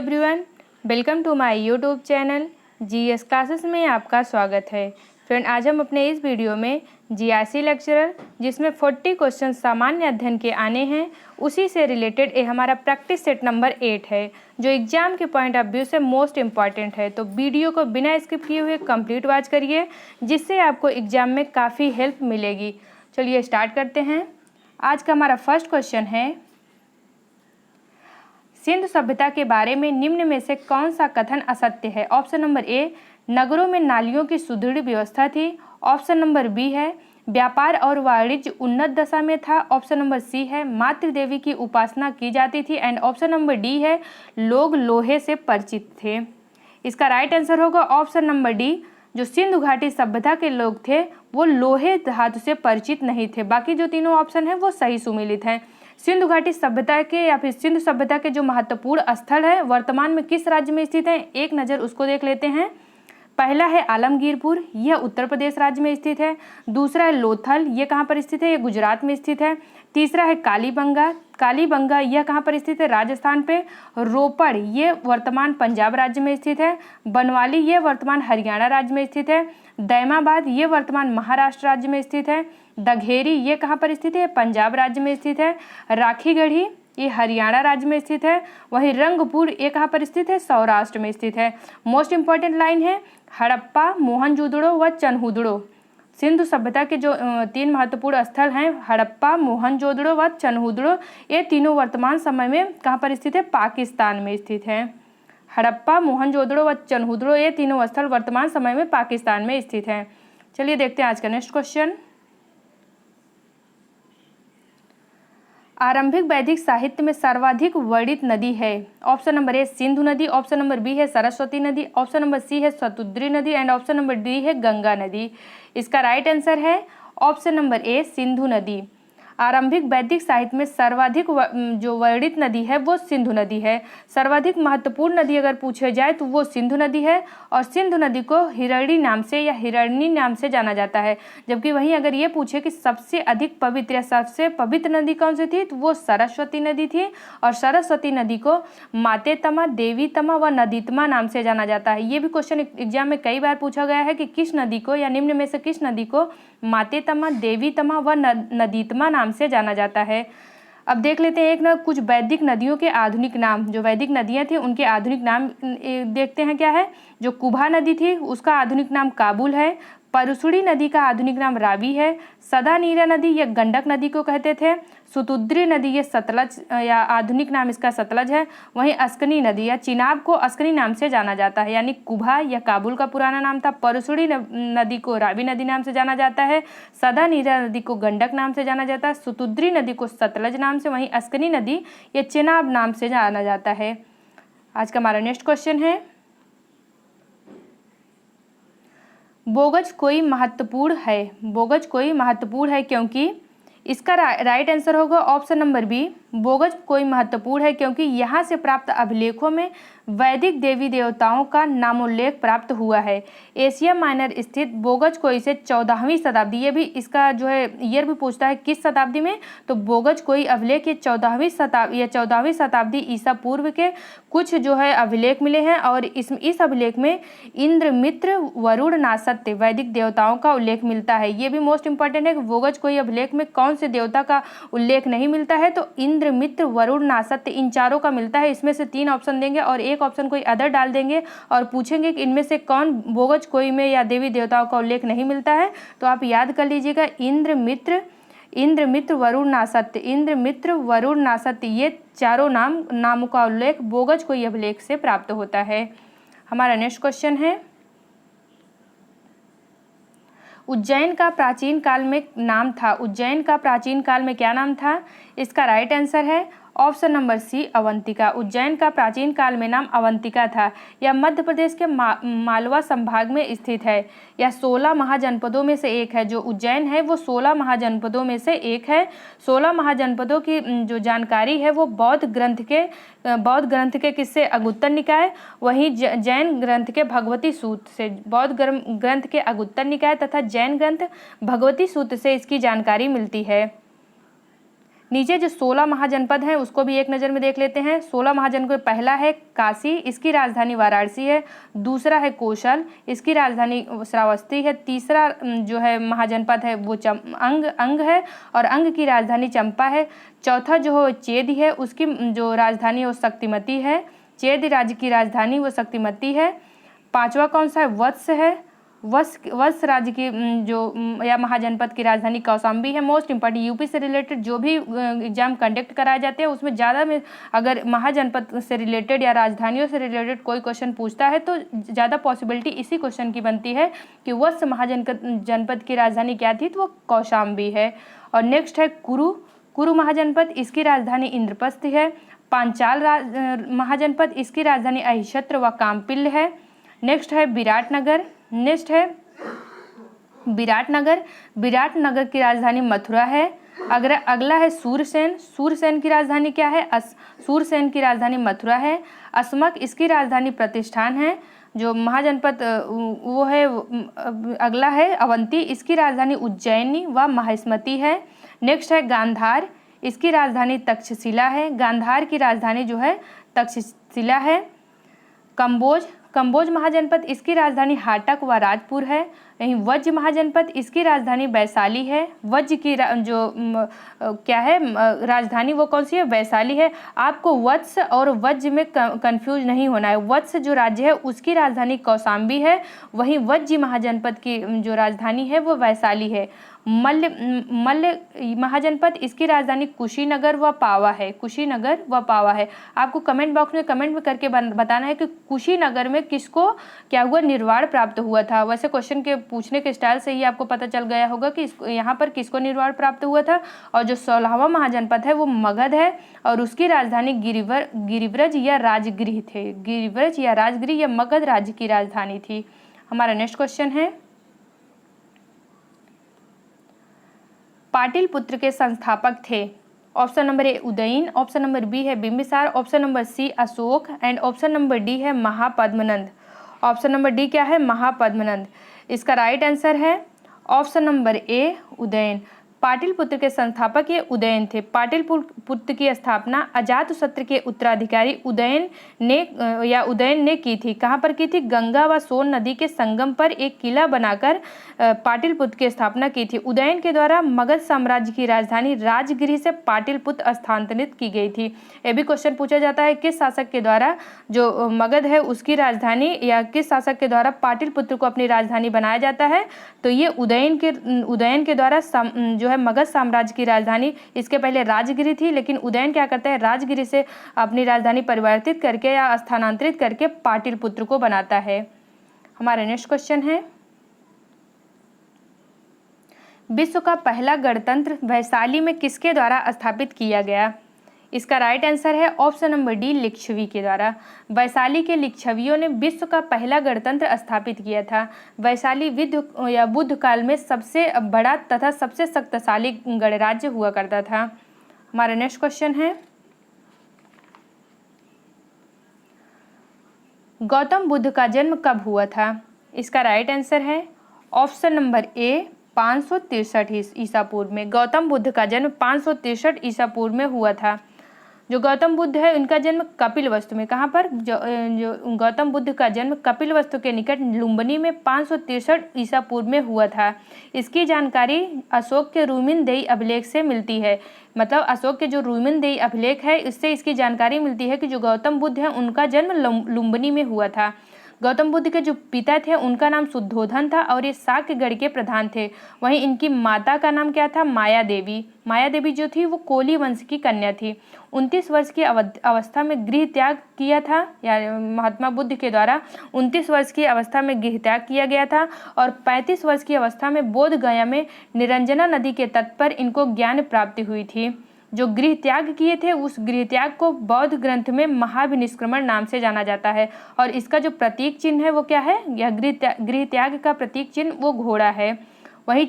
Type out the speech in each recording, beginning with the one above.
Everyone, welcome to my YouTube channel GS classes में आपका स्वागत है। फ्रेंड, आज हम अपने इस वीडियो में जीआईसी लेक्चरर जिसमें 40 क्वेश्चन सामान्य अध्ययन के आने हैं, उसी से रिलेटेड हमारा प्रैक्टिस सेट नंबर 8 है, जो एग्जाम के पॉइंट ऑफ व्यू से मोस्ट इम्पॉर्टेंट है। तो वीडियो को बिना स्किप किए हुए कंप्लीट वॉच करिए, जिससे आपको एग्जाम में काफ़ी हेल्प मिलेगी। चलिए स्टार्ट करते हैं। आज का हमारा फर्स्ट क्वेश्चन है, सिंधु सभ्यता के बारे में निम्न में से कौन सा कथन असत्य है। ऑप्शन नंबर ए, नगरों में नालियों की सुदृढ़ व्यवस्था थी। ऑप्शन नंबर बी है, व्यापार और वाणिज्य उन्नत दशा में था। ऑप्शन नंबर सी है, मातृ देवी की उपासना की जाती थी। एंड ऑप्शन नंबर डी है, लोग लोहे से परिचित थे। इसका राइट आंसर होगा ऑप्शन नंबर डी। जो सिंधु घाटी सभ्यता के लोग थे वो लोहे धातु से परिचित नहीं थे। बाकी जो तीनों ऑप्शन हैं वो सही सुमेलित हैं। सिंधु घाटी सभ्यता के या फिर सिंधु सभ्यता के जो महत्वपूर्ण स्थल है वर्तमान में किस राज्य में स्थित है, एक नज़र उसको देख लेते हैं। पहला है आलमगीरपुर, यह उत्तर प्रदेश राज्य में स्थित है। दूसरा है लोथल, ये कहाँ पर स्थित है, ये गुजरात में स्थित है। तीसरा है कालीबंगा, यह कहाँ पर स्थित है, राजस्थान पे। रोपड़, ये वर्तमान पंजाब राज्य में स्थित है। बनवाली, ये वर्तमान हरियाणा राज्य में स्थित है। दैमाबाद, ये वर्तमान महाराष्ट्र राज्य में स्थित है। दघेरी, ये कहाँ पर स्थित है, पंजाब राज्य में स्थित है। राखीगढ़ी, ये हरियाणा राज्य में स्थित है। वहीं रंगपुर, ये कहाँ पर स्थित है, सौराष्ट्र में स्थित है। मोस्ट इंपॉर्टेंट लाइन है, हड़प्पा, मोहनजोदड़ो व चनहुदड़ो। सिंधु सभ्यता के जो तीन महत्वपूर्ण स्थल हैं, हड़प्पा, मोहनजोदड़ो व चनहुदड़ो, ये तीनों वर्तमान समय में कहाँ पर स्थित है, पाकिस्तान में स्थित है। हड़प्पा, मोहनजोदड़ो व चनहुदड़ो, ये तीनों स्थल वर्तमान समय में पाकिस्तान में स्थित हैं। चलिए देखते हैं आज का नेक्स्ट क्वेश्चन। आरंभिक वैदिक साहित्य में सर्वाधिक वर्णित नदी है। ऑप्शन नंबर ए, सिंधु नदी। ऑप्शन नंबर बी है सरस्वती नदी। ऑप्शन नंबर सी है शतुद्री नदी। एंड ऑप्शन नंबर डी है गंगा नदी। इसका राइट आंसर है ऑप्शन नंबर ए, सिंधु नदी। आरंभिक वैदिक साहित्य में सर्वाधिक जो वर्णित नदी है वो सिंधु नदी है। सर्वाधिक महत्वपूर्ण नदी अगर पूछे जाए तो वो सिंधु नदी है, और सिंधु नदी को हिरणी नाम से या हिरण्य नाम से जाना जाता है। जबकि वहीं अगर ये पूछे कि सबसे अधिक पवित्र या सबसे पवित्र नदी कौन सी थी, तो वो सरस्वती नदी थी। और सरस्वती नदी को मातेतमा, देवीतमा व नदीतमा नाम से जाना जाता है। ये भी क्वेश्चन एग्जाम में कई बार पूछा गया है कि किस नदी को या निम्न में से किस नदी को मातेतमा, देवीतमा व नदीतमा नाम से जाना जाता है। अब देख लेते हैं एक ना कुछ वैदिक नदियों के आधुनिक नाम। जो वैदिक नदियां थी उनके आधुनिक नाम देखते हैं क्या है। जो कुभा नदी थी उसका आधुनिक नाम काबुल है। परुसुड़ी नदी का आधुनिक नाम रावी है। सदानीरा नदी ये गंडक नदी को कहते थे। सुतुद्री नदी ये सतलज या आधुनिक नाम इसका सतलज है। वहीं अस्कनी नदी या चिनाब को अस्कनी नाम से जाना जाता है। यानी कुभा या काबुल का पुराना नाम था। परुसुड़ी नदी को रावी नदी नाम से जाना जाता है। सदानीरा नदी को गंडक नाम से जाना जाता है। सुतुद्री नदी को सतलज नाम से, वहीं अस्कनी नदी ये चिनाब नाम से जाना जाता है। आज का हमारा नेक्स्ट क्वेश्चन है, बोगज कोई महत्वपूर्ण है। बोगज कोई महत्वपूर्ण है क्योंकि, इसका राइट आंसर होगा ऑप्शन नंबर बी। बोगज कोई महत्वपूर्ण है क्योंकि यहाँ से प्राप्त अभिलेखों में वैदिक देवी देवताओं का नामोल्लेख प्राप्त हुआ है। एशिया माइनर स्थित बोगज कोई से 14वीं शताब्दी, ये भी इसका जो है ईयर भी पूछता है किस शताब्दी में, तो बोगज कोई अभिलेख ये 14वीं शताब्दी ईसा पूर्व के कुछ जो है अभिलेख मिले हैं। और इस अभिलेख में इंद्र, मित्र, वरुण, नासत्य वैदिक देवताओं का उल्लेख मिलता है। ये भी मोस्ट इंपॉर्टेंट है कि बोगज कोई अभिलेख में कौन से देवता का उल्लेख नहीं मिलता है, तो इंद्र, मित्र, वरुण, नासत्य इन चारों का मिलता है। इसमें से 3 ऑप्शन देंगे और एक ऑप्शन कोई अदर डाल देंगे और पूछेंगे कि इनमें से कौन बोगज कोई में या देवी देवताओं का उल्लेख नहीं मिलता है। तो आप याद कर लीजिएगा, इंद्र, मित्र, वरुण, नासत्य। इंद्र, मित्र, वरुण, नासत्य ये चारों नामों का उल्लेख बोगज कोई अभिलेख से प्राप्त होता है। हमारा नेक्स्ट क्वेश्चन है, उज्जैन का प्राचीन काल में नाम था। उज्जैन का प्राचीन काल में क्या नाम था? इसका राइट आंसर है option number C, Avantika. Ujjain का प्राचीन काल में नाम अवंतिका था। यह मध्य प्रदेश के मालवा संभाग में स्थित है। यह 16 महाजनपदों में से एक है। जो उज्जैन है वो 16 महाजनपदों में से एक है। 16 महाजनपदों की जो जानकारी है वो बौद्ध ग्रंथ के किससे, अगुत्तर निकाय, वहीं जैन ग्रंथ के भगवती सूत्र से। बौद्ध ग्रंथ के अगुत्तर निकाय तथा जैन ग्रंथ भगवती सूत्र से इसकी जानकारी मिलती है। नीचे जो 16 महाजनपद हैं उसको भी एक नज़र में देख लेते हैं। 16 महाजनपद, पहला है काशी, इसकी राजधानी वाराणसी है। दूसरा है कौशल, इसकी राजधानी श्रावस्ती है। तीसरा जो है महाजनपद है वो अंग है और अंग की राजधानी चंपा है। चौथा जो है चेद है, उसकी जो राजधानी वो शक्तिमती है। चेद राज्य की राजधानी वो शक्तिमती है। पांचवा कौन सा है? वत्स है। वत्स राज्य की जो या महाजनपद की राजधानी कौशाम्बी है। मोस्ट इंपॉर्टेंट, यूपी से रिलेटेड जो भी एग्जाम कंडक्ट कराए जाते हैं उसमें ज़्यादा में अगर महाजनपद से रिलेटेड या राजधानियों से रिलेटेड कोई क्वेश्चन पूछता है तो ज़्यादा पॉसिबिलिटी इसी क्वेश्चन की बनती है कि वत्स महाजनपद की राजधानी क्या थी, तो वो कौशाम्बी है। और नेक्स्ट है कुरु महाजनपद, इसकी राजधानी इंद्रप्रस्थ है। पांचाल महाजनपद, इसकी राजधानी अहिछत्र व कामपिल्ल है। नेक्स्ट है विराटनगर की राजधानी मथुरा है। अगला है सूरसेन की राजधानी क्या है? सूरसेन की राजधानी मथुरा है। अस्मक, इसकी राजधानी प्रतिष्ठान है। जो महाजनपद वो है अगला है अवंती, इसकी राजधानी उज्जैनी व महिष्मती है। नेक्स्ट है गांधार, इसकी राजधानी तक्षशिला है। गांधार की राजधानी जो है तक्षशिला है। कंबोज महाजनपद, इसकी राजधानी हाटक व राजपुर है। यहीं वज्ज महाजनपद, इसकी राजधानी वैशाली है। वज्ज की क्या है राजधानी वो कौन सी है? वैशाली है। आपको वत्स और वज्ज में कंफ्यूज नहीं होना है। वत्स जो राज्य है उसकी राजधानी कौशाम्बी है, वहीं वज्ज महाजनपद की जो राजधानी है वो वैशाली है। मल्ल महाजनपद, इसकी राजधानी कुशीनगर व पावा है। आपको कमेंट बॉक्स में कमेंट में करके बताना है कि कुशीनगर में किसको क्या हुआ, निर्वाण प्राप्त हुआ था। वैसे क्वेश्चन के पूछने के स्टाइल से ही आपको पता चल गया होगा कि यहाँ पर किसको निर्वाण प्राप्त हुआ था। और जो 16वां महाजनपद है वो मगध है और उसकी राजधानी गिरिव्रज या राजगृह या मगध राज्य की राजधानी थी। हमारा नेक्स्ट क्वेश्चन है, पाटिलपुत्र के संस्थापक थे। Option number A Udayan, option number B है Bimbisara, option number C Ashoka and option number D है महापद्मनंद। ऑप्शन नंबर डी क्या है? महापद्मनंद। इसका राइट आंसर है option number A Udayan. Pataliputra के संस्थापक ये उदयन थे। पाटिलपुत्र की स्थापना अजातशत्रु के उत्तराधिकारी उदयन ने की थी। कहाँ पर की थी? गंगा व सोन नदी के संगम पर एक किला बनाकर पाटिलपुत्र की स्थापना की थी। उदयन के द्वारा मगध साम्राज्य की राजधानी राजगृह से पाटिलपुत्र स्थानांतरित की गई थी। ये भी क्वेश्चन पूछा जाता है किस शासक के द्वारा जो मगध है उसकी राजधानी या किस शासक के द्वारा पाटिलपुत्र को अपनी राजधानी बनाया जाता है, तो ये उदयन के द्वारा जो है मगध साम्राज्य की राजधानी, इसके पहले राजगिरी थी, लेकिन उदयन क्या करता है राजगिरी से अपनी राजधानी परिवर्तित करके या स्थानांतरित करके पाटिलपुत्र को बनाता है। हमारा नेक्स्ट क्वेश्चन है, विश्व का पहला गणतंत्र वैशाली में किसके द्वारा स्थापित किया गया? इसका राइट आंसर है ऑप्शन नंबर डी लिच्छवी के द्वारा। वैशाली के लिच्छवियों ने विश्व का पहला गणतंत्र स्थापित किया था। वैशाली बुद्ध काल में सबसे बड़ा तथा सबसे शक्तिशाली गणराज्य हुआ करता था। हमारा नेक्स्ट क्वेश्चन है, गौतम बुद्ध का जन्म कब हुआ था? इसका राइट आंसर है ऑप्शन नंबर ए 563 ईसा पूर्व में। गौतम बुद्ध का जन्म 563 ईसा पूर्व में हुआ था। जो गौतम बुद्ध है उनका जन्म कपिलवस्तु में, कहाँ पर? जो गौतम बुद्ध का जन्म कपिलवस्तु के निकट लुम्बिनी में 563 ईसा पूर्व में हुआ था। इसकी जानकारी अशोक के रूमिनदेई अभिलेख से मिलती है। मतलब अशोक के जो रूमिनदेई अभिलेख है इससे इसकी जानकारी मिलती है कि जो गौतम बुद्ध है उनका जन्म लुम्बिनी में हुआ था। गौतम बुद्ध के जो पिता थे उनका नाम शुद्धोधन था और ये शाक्यगढ़ के प्रधान थे। वहीं इनकी माता का नाम क्या था? माया देवी। माया देवी जो थी वो कोली वंश की कन्या थी। 29 वर्ष की अवस्था में गृह त्याग किया था, या महात्मा बुद्ध के द्वारा 29 वर्ष की अवस्था में गृह त्याग किया गया था और 35 वर्ष की अवस्था में बोध गया में निरंजना नदी के तट पर इनको ज्ञान प्राप्ति हुई थी। जो गृह त्याग किए थे उस गृह त्याग को बौद्ध ग्रंथ में महाभिनिष्क्रमण नाम से जाना जाता है और इसका जो प्रतीक चिन्ह है वो क्या है? यह गृह त्याग का प्रतीक चिन्ह वो घोड़ा है। वहीं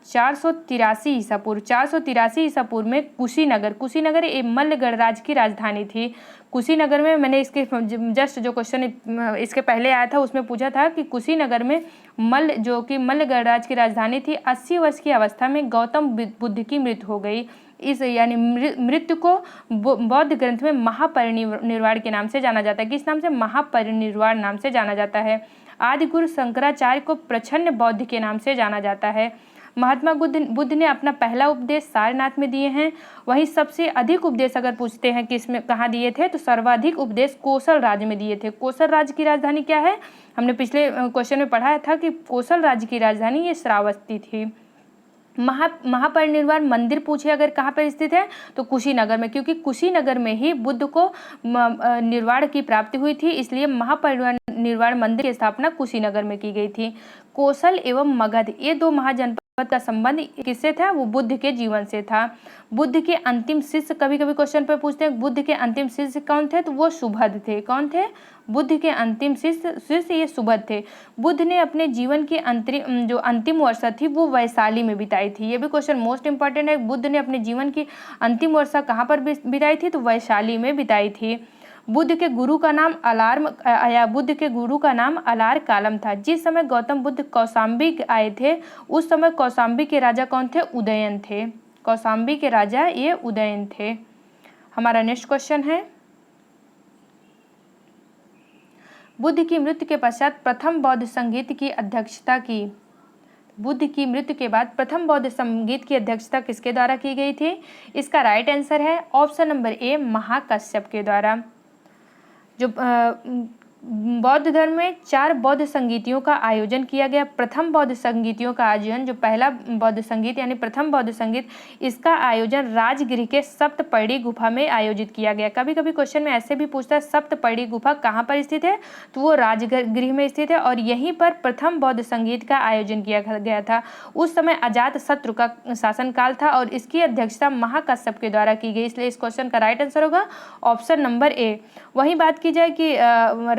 483 ईसा पूर्व, 483 ईसा पूर्व में कुशीनगर ये मल्ल गणराज्य की राजधानी थी। कुशीनगर में, मैंने इसके जस्ट जो क्वेश्चन इसके पहले आया था उसमें पूछा था कि कुशीनगर में जो कि मल्ल गणराज्य की राजधानी थी, 80 वर्ष की अवस्था में गौतम बुद्ध की मृत्यु हो गई। इस यानी मृत्यु को बौद्ध ग्रंथ में महापरिनिर्वाण के नाम से जाना जाता है। किस नाम से? महापरिनिर्वाण नाम से जाना जाता है। आदि गुरु शंकराचार्य को प्रच्छन्न बौद्ध के नाम से जाना जाता है। महात्मा बुद्ध ने अपना पहला उपदेश सारनाथ में दिए हैं। वहीं सबसे अधिक उपदेश अगर पूछते हैं कि इसमें कहाँ दिए थे, तो सर्वाधिक उपदेश कोसल राज्य में दिए थे। कोसल राज्य की राजधानी क्या है? हमने पिछले क्वेश्चन में पढ़ा था कि कोसल राज्य की राजधानी ये श्रावस्ती थी। महापरिनिर्वाण मंदिर पूछे अगर कहाँ पर स्थित है, तो कुशीनगर में, क्योंकि कुशीनगर में ही बुद्ध को निर्वाण की प्राप्ति हुई थी, इसलिए महापरिनिर्वाण मंदिर की स्थापना कुशीनगर में की गई थी। कोसल एवं मगध ये दो महाजनपद का संबंध किससे था? वो बुद्ध के जीवन से था। बुद्ध के अंतिम शिष्य, कभी कभी क्वेश्चन पर पूछते हैं बुद्ध के अंतिम शिष्य कौन थे, तो वो सुभद्र थे। कौन थे? बुद्ध के अंतिम शिष्य ये सुभद्र थे। बुद्ध ने अपने जीवन की अंतिम वर्षा थी वो वैशाली में बिताई थी। ये भी क्वेश्चन मोस्ट इंपॉर्टेंट है। बुद्ध ने अपने जीवन की अंतिम वर्षा कहाँ पर बिताई थी? तो वैशाली में बिताई थी। बुद्ध के गुरु का नाम अलार कालम था। जिस समय गौतम बुद्ध कौशाम्बी आए थे उस समय कौशाम्बी के राजा कौन थे? उदयन थे। कौशाम्बी के राजा ये उदयन थे। हमारा नेक्स्ट क्वेश्चन है, बुद्ध की मृत्यु के पश्चात प्रथम बौद्ध संगीत की अध्यक्षता की। बुद्ध की मृत्यु के बाद प्रथम बौद्ध संगीत की अध्यक्षता किसके द्वारा की गई थी? इसका राइट आंसर है ऑप्शन नंबर ए, महाकश्यप के द्वारा। जो बौद्ध धर्म में 4 बौद्ध संगीतियों का आयोजन किया गया। प्रथम बौद्ध संगीतियों का आयोजन, जो पहला बौद्ध संगीत यानी प्रथम बौद्ध संगीत, इसका आयोजन राजगृह के सप्तपर्णी गुफा में आयोजित किया गया। कभी कभी क्वेश्चन में ऐसे भी पूछता है सप्तपर्णी गुफा कहाँ पर स्थित है, तो वो राजगृह में स्थित है और यहीं पर प्रथम बौद्ध संगीत का आयोजन किया गया था। उस समय अजातशत्रु का शासनकाल था और इसकी अध्यक्षता महाकश्यप के द्वारा की गई, इसलिए इस क्वेश्चन का राइट आंसर होगा ऑप्शन नंबर ए। वहीं बात की जाए कि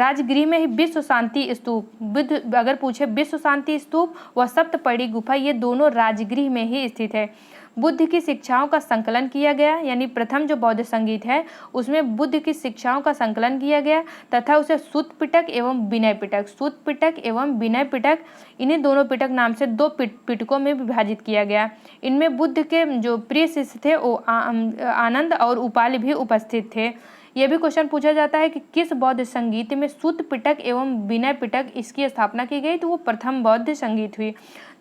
राजगृह में ही विश्व शांति स्तूप, बुद्ध अगर पूछे विश्व शांति स्तूप व सप्तपर्णी गुफा, ये दोनों राजगृह में ही स्थित है। बुद्ध की शिक्षाओं का संकलन किया गया, यानी प्रथम जो बौद्ध संगीत है उसमें बुद्ध की शिक्षाओं का संकलन किया गया तथा उसे सुत्त पिटक एवं विनय पिटक, सुत्त पिटक एवं विनय पिटक, इन्हीं दोनों पिटक नाम से 2 पिटकों में विभाजित किया गया। इनमें बुद्ध के जो प्रिय शिष्य थे वो आनंद और उपालि भी उपस्थित थे। यह भी क्वेश्चन पूछा जाता है कि किस बौद्ध संगीत में सुत्त पिटक एवं विनय पिटक इसकी स्थापना की गई, तो वो प्रथम बौद्ध संगीत हुई।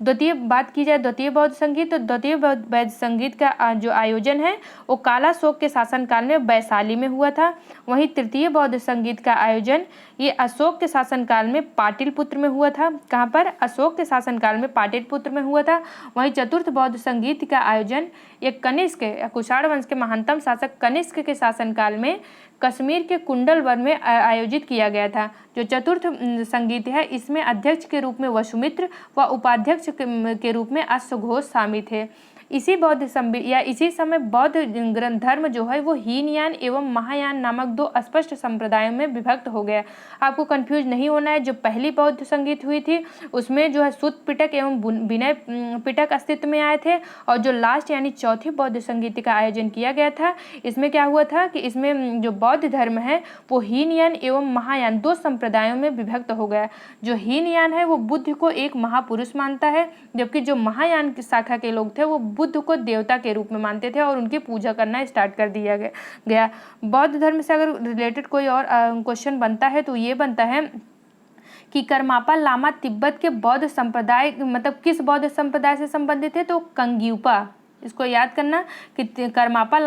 द्वितीय बात की जाए द्वितीय बौद्ध संगीत, तो द्वितीय बौद्ध संगीत का जो आयोजन है वो कालाशोक के शासनकाल में वैशाली में हुआ था। वहीं तृतीय बौद्ध संगीत का आयोजन ये अशोक के शासनकाल में पाटलिपुत्र में हुआ था। कहाँ पर? अशोक के शासनकाल में पाटलिपुत्र में हुआ था। वहीं चतुर्थ बौद्ध संगीत का आयोजन ये कनिष्क, कुषाण वंश के महानतम शासक कनिष्क के शासनकाल में कश्मीर के कुंडलवन में आयोजित किया गया था। जो चतुर्थ संगीत है इसमें अध्यक्ष के रूप में वसुमित्र व उपाध्यक्ष के रूप में अश्वघोष शामिल थे। इसी इसी समय बौद्ध ग्रंथ धर्म जो है वो हीनयान एवं महायान नामक 2 स्पष्ट संप्रदायों में विभक्त हो गया। आपको कंफ्यूज नहीं होना है। जो पहली बौद्ध संगीत हुई थी उसमें जो है सुत्त पिटक एवं विनय पिटक अस्तित्व में आए थे और जो लास्ट यानी चौथी बौद्ध संगीत का आयोजन किया गया था इसमें क्या हुआ था कि इसमें जो बौद्ध धर्म है वो हीनयान एवं महायान 2 संप्रदायों में विभक्त हो गया। जो हीनयान है वो बुद्ध को एक महापुरुष मानता है, जबकि जो महायान की शाखा के लोग थे वो बुद्ध को देवता के रूप में मानते थे और उनकी पूजा करना स्टार्ट कर दिया गया। बौद्ध धर्म से अगर रिलेटेड कोई और क्वेश्चन बनता है तो ये बनता है कि करमापा लामा तिब्बत के बौद्ध संप्रदाय मतलब किस बौद्ध संप्रदाय से संबंधित है, तो कंग्यूपा। इसको याद करना कि करमापा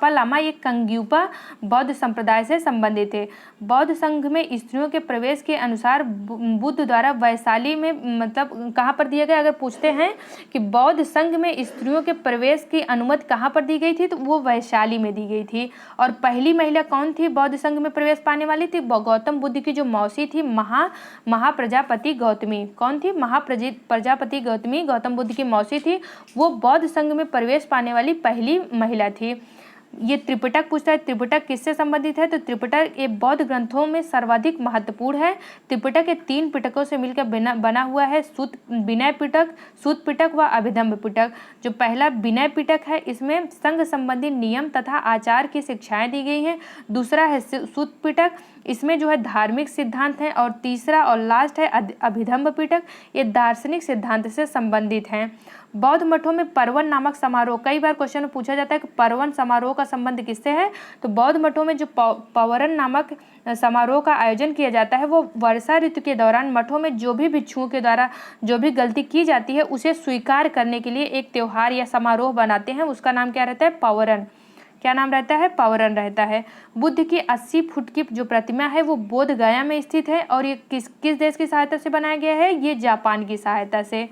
लामा ये कंग्यूपा बौद्ध संप्रदाय से संबंधित है। बौद्ध संघ में स्त्रियों के प्रवेश के अनुसार बुद्ध द्वारा वैशाली में मतलब कहाँ पर दिया गया, अगर पूछते हैं कि बौद्ध संघ में स्त्रियों के प्रवेश की अनुमति कहाँ पर दी गई थी, तो वो वैशाली में दी गई थी। और पहली महिला कौन थी बौद्ध संघ में प्रवेश पाने वाली थी? गौतम बुद्ध की जो मौसी थी महाप्रजापति गौतमी। कौन थी? महाप्रजापति गौतमी गौतम बुद्ध की मौसी थी। वो बौद्ध संघ में प्रवेश पाने वाली पहली महिला थी। ये त्रिपिटक पूछता है, त्रिपिटक किससे संबंधित है? तो त्रिपिटक ये बौद्ध ग्रंथों में सर्वाधिक महत्वपूर्ण है। त्रिपिटक ये 3 पिटकों से मिलकर बना हुआ है, सुत विनय पिटक, सूत पिटक व अभिधम्म पिटक। जो पहला विनय पिटक है इसमें संघ संबंधी नियम तथा आचार की शिक्षाएं दी गई हैं। दूसरा है सूत पिटक, इसमें जो है धार्मिक सिद्धांत हैं। और तीसरा और लास्ट है अभिधम्म पिटक, ये दार्शनिक सिद्धांत से संबंधित हैं। बौद्ध मठों में पर्वन नामक समारोह, कई बार क्वेश्चन में पूछा जाता है कि पर्वन समारोह का संबंध किससे है? तो बौद्ध मठों में जो पवरन नामक समारोह का आयोजन किया जाता है वो वर्षा ऋतु के दौरान मठों में जो भी भिक्षुओं के द्वारा जो भी गलती की जाती है उसे स्वीकार करने के लिए एक त्योहार या समारोह बनाते हैं। उसका नाम क्या रहता है? पवरन। क्या नाम रहता है? पवरन रहता है। बुद्ध की 80 फुट की जो प्रतिमा है वो बोध गया में स्थित है और ये किस देश की सहायता से बनाया गया है? ये जापान की सहायता से।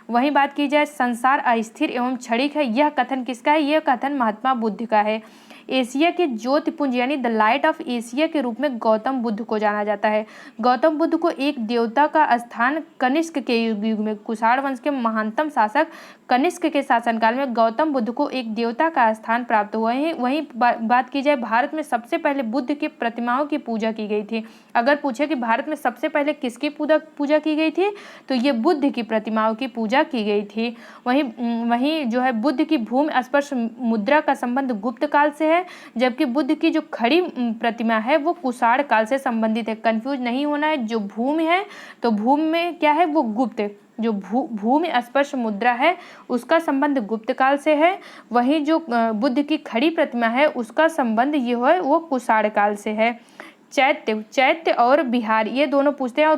वहीं बात की जाए संसार अस्थिर एवं क्षणिक है, यह कथन किसका है? यह कथन महात्मा बुद्ध का है। एशिया के ज्योतिपुंज यानी द लाइट ऑफ एशिया के रूप में गौतम बुद्ध को जाना जाता है। गौतम बुद्ध को एक देवता का स्थान कनिष्क के युग में, कुषाण वंश के महानतम शासक कनिष्क के शासनकाल में गौतम बुद्ध को एक देवता का स्थान प्राप्त हुआ है। वहीं बात की जाए भारत में सबसे पहले बुद्ध की प्रतिमाओं की पूजा की गई थी। अगर पूछे कि भारत में सबसे पहले किसकी पूजा की गई थी तो ये बुद्ध की प्रतिमाओं की पूजा की गई थी। वहीं जो है बुद्ध की भूमि स्पर्श मुद्रा का संबंध गुप्त काल से है, जबकि बुद्ध की जो खड़ी प्रतिमा है वो कुषाण काल से संबंधित है। कंफ्यूज नहीं होना है, जो भूमि है तो भूमि में क्या है? वो गुप्त। जो भूमि स्पर्श मुद्रा है उसका संबंध गुप्त काल से है। वहीं जो बुद्ध की खड़ी प्रतिमा है उसका संबंध ये है वो कुषाण काल से है। चैत्य और बिहार ये दोनों पूछते हैं और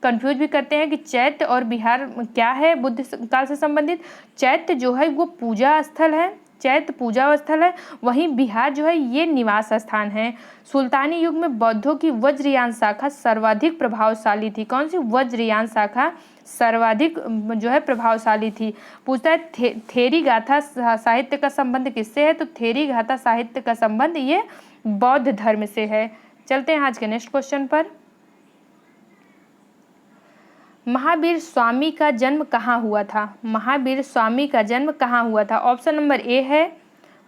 कंफ्यूज भी करते हैं कि चैत्य और बिहार क्या है बुद्ध काल से संबंधित। चैत्य जो है वो पूजा स्थल है, चैत्य पूजा स्थल है। वहीं बिहार जो है ये निवास स्थान है। सुल्तानी युग में बौद्धों की वज्रयान शाखा सर्वाधिक प्रभावशाली थी। कौन सी? वज्रयान शाखा सर्वाधिक जो है प्रभावशाली थी। पूछता है थेरी गाथा साहित्य का संबंध किससे है? तो थेरी गाथा साहित्य का संबंध ये बौद्ध धर्म से है। चलते हैं आज के नेक्स्ट क्वेश्चन पर। महावीर स्वामी का जन्म कहाँ हुआ था? महावीर स्वामी का जन्म कहाँ हुआ था? ऑप्शन नंबर ए है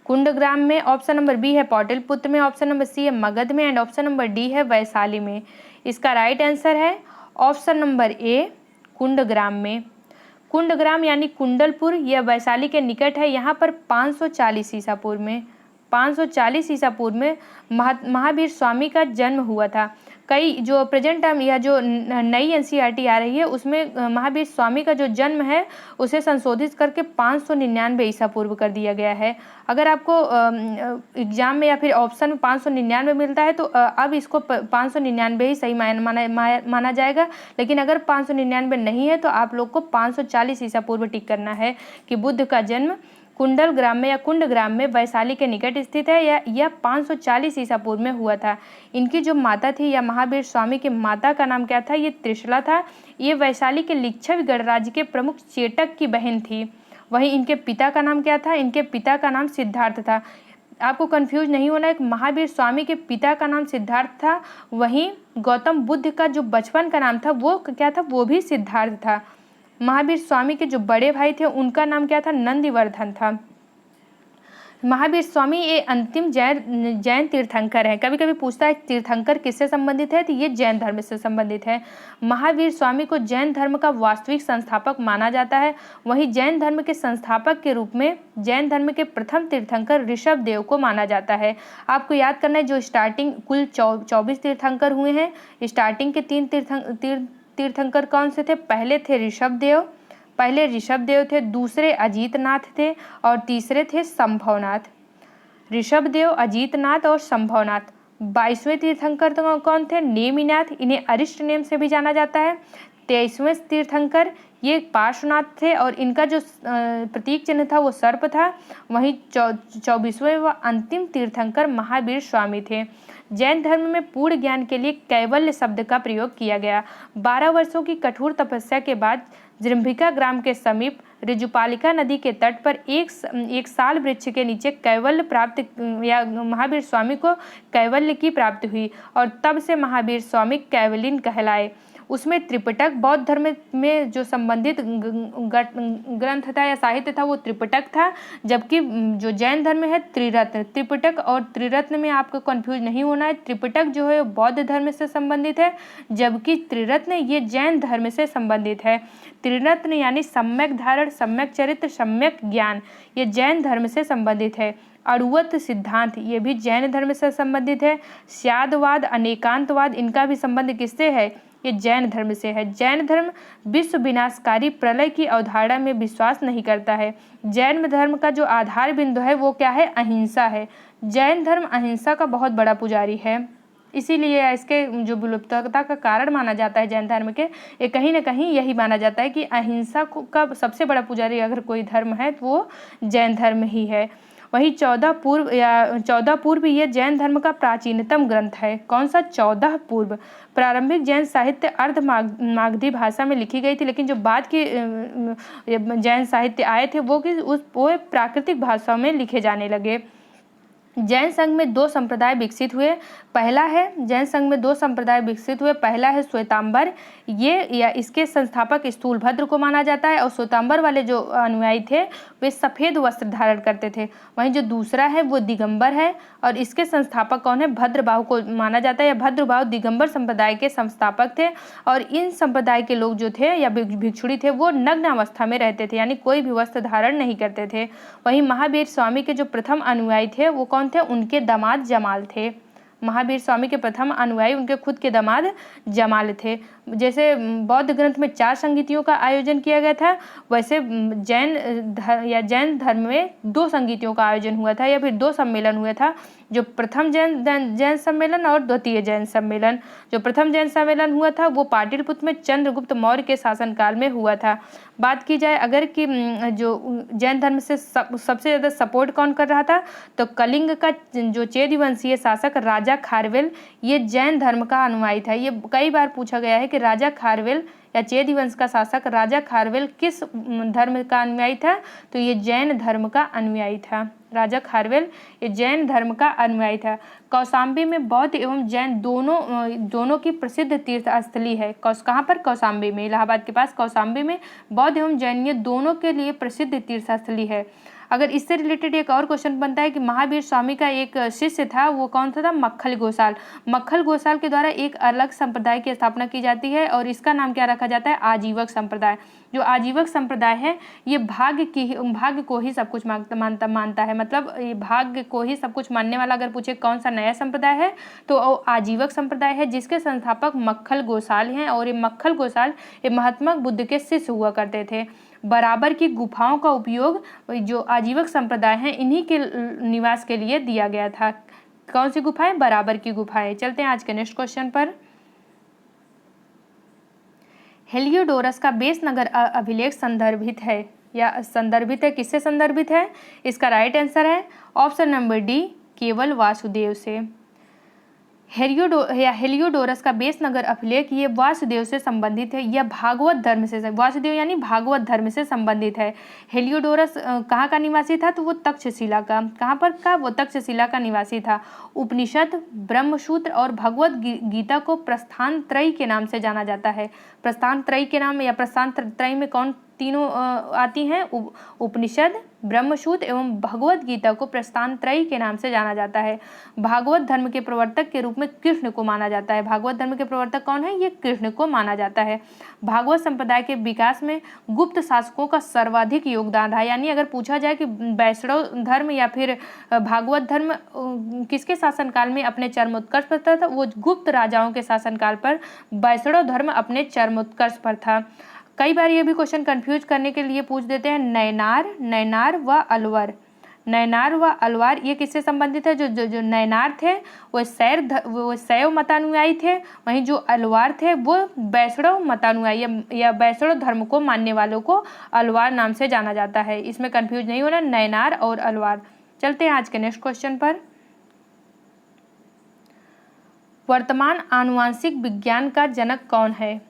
कुंडग्राम में, ऑप्शन नंबर बी है पाटलिपुत्र में, ऑप्शन नंबर सी है मगध में एंड ऑप्शन नंबर डी है वैशाली में। इसका राइट आंसर है ऑप्शन नंबर ए कुंडग्राम में। कुंडग्राम यानी कुंडलपुर यह वैशाली के निकट है। यहाँ पर 540 ईसा पूर्व में महावीर स्वामी का जन्म हुआ था। कई जो प्रेजेंट टाइम या जो नई एनसीईआरटी आ रही है उसमें महावीर स्वामी का जो जन्म है उसे संशोधित करके 599 ईसा पूर्व कर दिया गया है। अगर आपको एग्जाम में या फिर ऑप्शन में 599 मिलता है तो अब इसको 599 ही सही माना जाएगा। लेकिन अगर 599 नहीं है तो आप लोग को 540 ईसा पूर्व टिक करना है कि बुद्ध का जन्म कुंडल ग्राम में या कुंड ग्राम में वैशाली के निकट स्थित है। यह 540 ईसा पूर्व में हुआ था। इनकी जो माता थी या महावीर स्वामी की माता का नाम क्या था? ये त्रिशला था। ये वैशाली के लिच्छवी गणराज्य के प्रमुख चेटक की बहन थी। वहीं इनके पिता का नाम क्या था? इनके पिता का नाम सिद्धार्थ था। आपको कंफ्यूज नहीं होना है, महावीर स्वामी के पिता का नाम सिद्धार्थ था। वहीं गौतम बुद्ध का जो बचपन का नाम था वो क्या था? वो भी सिद्धार्थ था। महावीर स्वामी के जो बड़े भाई थे उनका नाम क्या था? नंदिवर्धन था। महावीर स्वामी ये अंतिम जैन तीर्थंकर हैं। कभी कभी पूछता है तीर्थंकर किससे संबंधित है? तो ये जैन धर्म से संबंधित है। महावीर स्वामी को जैन धर्म का वास्तविक संस्थापक माना जाता है। वहीं जैन धर्म के संस्थापक के रूप में जैन धर्म के प्रथम तीर्थंकर ऋषभ देव को माना जाता है। आपको याद करना है जो स्टार्टिंग कुल 24 तीर्थंकर हुए हैं। स्टार्टिंग के 3 तीर्थंकर कौन से थे? पहले थे पहले ऋषभ देव थे, दूसरे अजीतनाथ थे और तीसरे थे संभवनाथ। ऋषभ देव, अजीतनाथ और संभवनाथ। 22वें तीर्थंकर तो कौन थे? नेमिनाथ, इन्हें अरिष्ट नेम से भी जाना जाता है। 23वें तीर्थंकर ये पार्श्वनाथ थे और इनका जो प्रतीक चिन्ह था वो सर्प था। वहीं 24वें व अंतिम तीर्थंकर महावीर स्वामी थे। जैन धर्म में पूर्ण ज्ञान के लिए कैवल्य शब्द का प्रयोग किया गया। 12 वर्षों की कठोर तपस्या के बाद जृंभिका ग्राम के समीप ऋजुपालिका नदी के तट पर एक साल वृक्ष के नीचे कैवल्य प्राप्त या महावीर स्वामी को कैवल्य की प्राप्ति हुई और तब से महावीर स्वामी कैवलिन कहलाए। उसमें त्रिपिटक, बौद्ध धर्म में जो संबंधित ग्रंथ था या साहित्य था वो त्रिपिटक था, जबकि जो जैन धर्म है त्रिरत्न। त्रिपिटक और त्रिरत्न में आपको कंफ्यूज नहीं होना है। त्रिपिटक जो है बौद्ध धर्म से संबंधित है, जबकि त्रिरत्न ये जैन धर्म से संबंधित है। त्रिरत्न यानी सम्यक धारण, सम्यक चरित्र, सम्यक ज्ञान, ये जैन धर्म से संबंधित है। अड़ुवत सिद्धांत ये भी जैन धर्म से संबंधित है। स्यादवाद, अनेकांतवाद, इनका भी संबंध किससे है? ये जैन धर्म से है। जैन धर्म विश्व विनाशकारी प्रलय की अवधारणा में विश्वास नहीं करता है। जैन धर्म का जो आधार बिंदु है वो क्या है? अहिंसा है। जैन धर्म अहिंसा का बहुत बड़ा पुजारी है, इसीलिए इसके जो विलुप्तता का कारण माना जाता है जैन धर्म के, ये कहीं ना कहीं यही माना जाता है कि अहिंसा का सबसे बड़ा पुजारी अगर कोई धर्म है तो वो जैन धर्म ही है। वही 14 पूर्व ये जैन धर्म का प्राचीनतम ग्रंथ है। कौन सा? 14 पूर्व। प्रारंभिक जैन साहित्य अर्ध मागधी भाषा में लिखी गई थी, लेकिन जो बाद की जैन साहित्य आए थे वो प्राकृतिक भाषा में लिखे जाने लगे। जैन संघ में दो संप्रदाय विकसित हुए। पहला है जैन संघ में दो संप्रदाय विकसित हुए। पहला है श्वेतांबर, ये या इसके संस्थापक स्थूलभद्र को माना जाता है, और श्वेतांबर वाले जो अनुयायी थे वे सफ़ेद वस्त्र धारण करते थे। वहीं जो दूसरा है वो दिगंबर है, और इसके संस्थापक कौन है? भद्रबाहु को माना जाता है, या भद्रबाहु दिगंबर संप्रदाय के संस्थापक थे। और इन संप्रदाय के लोग जो थे या भिक्षुड़ी थे वो नग्न अवस्था में रहते थे, यानी कोई भी वस्त्र धारण नहीं करते थे। वहीं महावीर स्वामी के जो प्रथम अनुयायी थे वो कौन थे? उनके दामाद जमाल थे। महावीर स्वामी के प्रथम अनुयायी उनके खुद के दामाद जमाल थे। जैसे बौद्ध ग्रंथ में 4 संगीतियों का आयोजन किया गया था, वैसे जैन धर्म में 2 संगीतियों का आयोजन हुआ था, या फिर 2 सम्मेलन हुआ था, जो प्रथम जैन सम्मेलन और द्वितीय जैन सम्मेलन। जो प्रथम जैन सम्मेलन हुआ था वो पाटलिपुत्र में चंद्रगुप्त मौर्य के शासनकाल में हुआ था। बात की जाए अगर कि जो जैन धर्म से सबसे ज़्यादा सपोर्ट कौन कर रहा था, तो कलिंग का जो चेदी वंशीय शासक राजा खारवेल ये जैन धर्म का अनुयायी था। ये कई बार पूछा गया है कि राजा खारवेल या चेदी वंश का शासक राजा खारवेल किस धर्म का अनुयायी था, तो ये जैन धर्म का अनुयायी था। राजा खारवेल ये जैन धर्म का अनुयायी था। कौशाम्बी में बौद्ध एवं जैन दोनों की प्रसिद्ध तीर्थ स्थली है। कहाँ पर? कौशाम्बी में, इलाहाबाद के पास कौशाम्बी में बौद्ध एवं जैन ये दोनों के लिए प्रसिद्ध तीर्थ स्थली है। अगर इससे रिलेटेड एक और क्वेश्चन बनता है कि महावीर स्वामी का एक शिष्य था, वो कौन सा था? मक्खल गोसाल। मक्खल गोसाल के द्वारा एक अलग संप्रदाय की स्थापना की जाती है, और इसका नाम क्या रखा जाता है? आजीवक संप्रदाय। जो आजीवक संप्रदाय है ये भाग्य को ही सब कुछ मानता है, मतलब ये भाग्य को ही सब कुछ मानने वाला अगर पूछे कौन सा नया संप्रदाय है तो आजीवक संप्रदाय है, जिसके संस्थापक मक्खल गोसाल हैं। और ये मक्खल गोसाल ये महात्मा बुद्ध के शिष्य हुआ करते थे। बराबर की गुफाओं का उपयोग जो आजीवक संप्रदाय हैं इन्हीं के निवास के लिए दिया गया था। कौन सी गुफाएं? बराबर की गुफाएं। चलते हैं आज के नेक्स्ट क्वेश्चन पर। हेलियोडोरस का बेस नगर अभिलेख संदर्भित है या संदर्भित है, किससे संदर्भित है? इसका राइट आंसर है ऑप्शन नंबर डी, केवल वासुदेव से। हेलियोडोरस का बेस नगर अभिलेख ये वासुदेव से संबंधित है, यह भागवत धर्म से, वासुदेव यानी भागवत धर्म से संबंधित है। हेलियोडोरस कहाँ का निवासी था? तो वो तक्षशिला का। कहाँ पर का? वो तक्षशिला का निवासी था। उपनिषद, ब्रह्मसूत्र और भगवत गीता को प्रस्थान त्रयी के नाम से जाना जाता है। प्रस्थान त्रयी के नाम या प्रस्थान त्रयी में कौन तीनों आती हैं? उपनिषद, ब्रह्मसूत्र एवं भगवत गीता को प्रस्थान त्रयी के नाम से जाना जाता है। भागवत धर्म के प्रवर्तक के रूप में कृष्ण को माना जाता है। भागवत धर्म के प्रवर्तक कौन है? ये कृष्ण को माना जाता है। भागवत संप्रदाय के विकास में गुप्त शासकों का सर्वाधिक योगदान रहा। यानी अगर पूछा जाए कि वैष्णव धर्म या फिर भागवत धर्म किसके शासनकाल में अपने चरमोत्कर्ष पर था, वो गुप्त राजाओं के शासनकाल पर वैष्णव धर्म अपने चरमोत्कर्ष पर था। कई बार ये भी क्वेश्चन कंफ्यूज करने के लिए पूछ देते हैं नैनार व अलवर। नैनार व अलवार ये किससे संबंधित है? जो नैनार थे वो शैव मतानुयायी थे, वहीं जो अलवार थे वो वैष्णव मतानुयायी या वैष्णव धर्म को मानने वालों को अलवार नाम से जाना जाता है। इसमें कंफ्यूज नहीं होना, नैनार और अलवार। चलते हैं आज के नेक्स्ट क्वेश्चन पर। वर्तमान आनुवांशिक विज्ञान का जनक कौन है?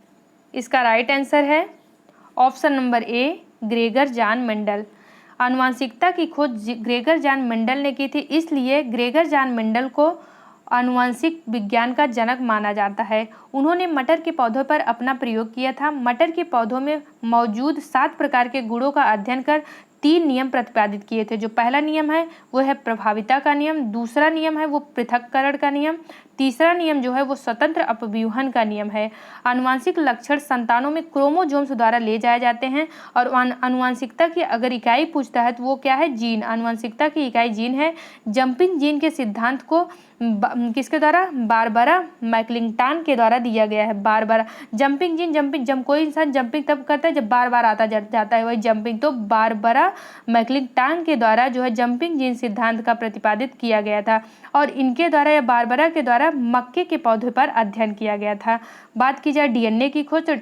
इसका राइट आंसर है option number A, Gregor John Mendel. आनुवांशिकता की खोज ग्रेगर जॉन मेंडल ने की थी, इसलिए ग्रेगर जॉन मेंडल को आनुवंशिक विज्ञान का जनक माना जाता है। उन्होंने मटर के पौधों पर अपना प्रयोग किया था। मटर के पौधों में मौजूद 7 प्रकार के गुणों का अध्ययन कर 3 नियम प्रतिपादित किए थे। जो पहला नियम है वो है प्रभाविता का नियम, दूसरा नियम है वो पृथक्करण का नियम, तीसरा नियम जो है वो स्वतंत्र अपव्यूहन का नियम है। आनुवंशिक लक्षण संतानों में क्रोमोजोम्स द्वारा ले जाए जाते हैं और आनुवंशिकता की अगर इकाई पूछता है तो वो क्या है, जीन। आनुवंशिकता की इकाई जीन है। जंपिंग जीन के सिद्धांत को किसके द्वारा, बारबरा मैकलिंगटन के द्वारा दिया गया है। बारबरा जंपिंग जीन, जब कोई इंसान जंपिंग तब करता है जब बार बार आता जाता है, वही जंपिंग। तो बारबरा मैकलिंगटन के द्वारा जो है जंपिंग जीन सिद्धांत का प्रतिपादित किया गया था और इनके द्वारा या बारबरा के द्वारा मक्के के पौधे पर अध्ययन किया गया था। बात की जाए डीएनए की खोज, तो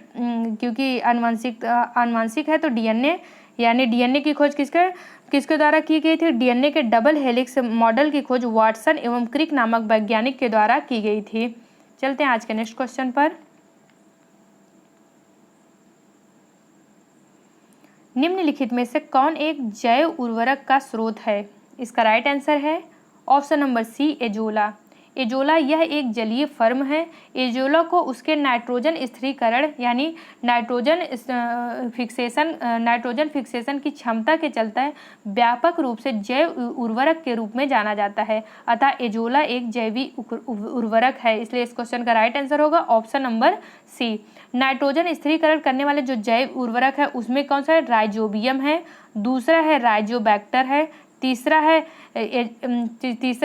क्योंकि आनुवंशिक है तो डीएनए यानी डीएनए की खोज किसके द्वारा की गई थी, डीएनए के डबल हेलिक्स मॉडल की खोज वाटसन एवं क्रिक नामक वैज्ञानिक के द्वारा की गई थी। चलते हैं आज के नेक्स्ट क्वेश्चन पर। निम्नलिखित में से कौन एक जैव उर्वरक का स्रोत है? इसका राइट आंसर है option number C, azolla. Azolla यह एक जलीय फर्म है। एजोला को उसके नाइट्रोजन स्थिरीकरण यानी नाइट्रोजन फिक्सेशन की क्षमता के चलते व्यापक रूप से जैव उर्वरक के रूप में जाना जाता है। अतः एजोला एक जैविक उर्वरक है, इसलिए इस क्वेश्चन का राइट आंसर होगा ऑप्शन नंबर सी। नाइट्रोजन स्थिरीकरण करने वाले जो जैव उर्वरक है उसमें कौन सा है, राइजोबियम है, दूसरा है राइजोबैक्टर है, तीसरा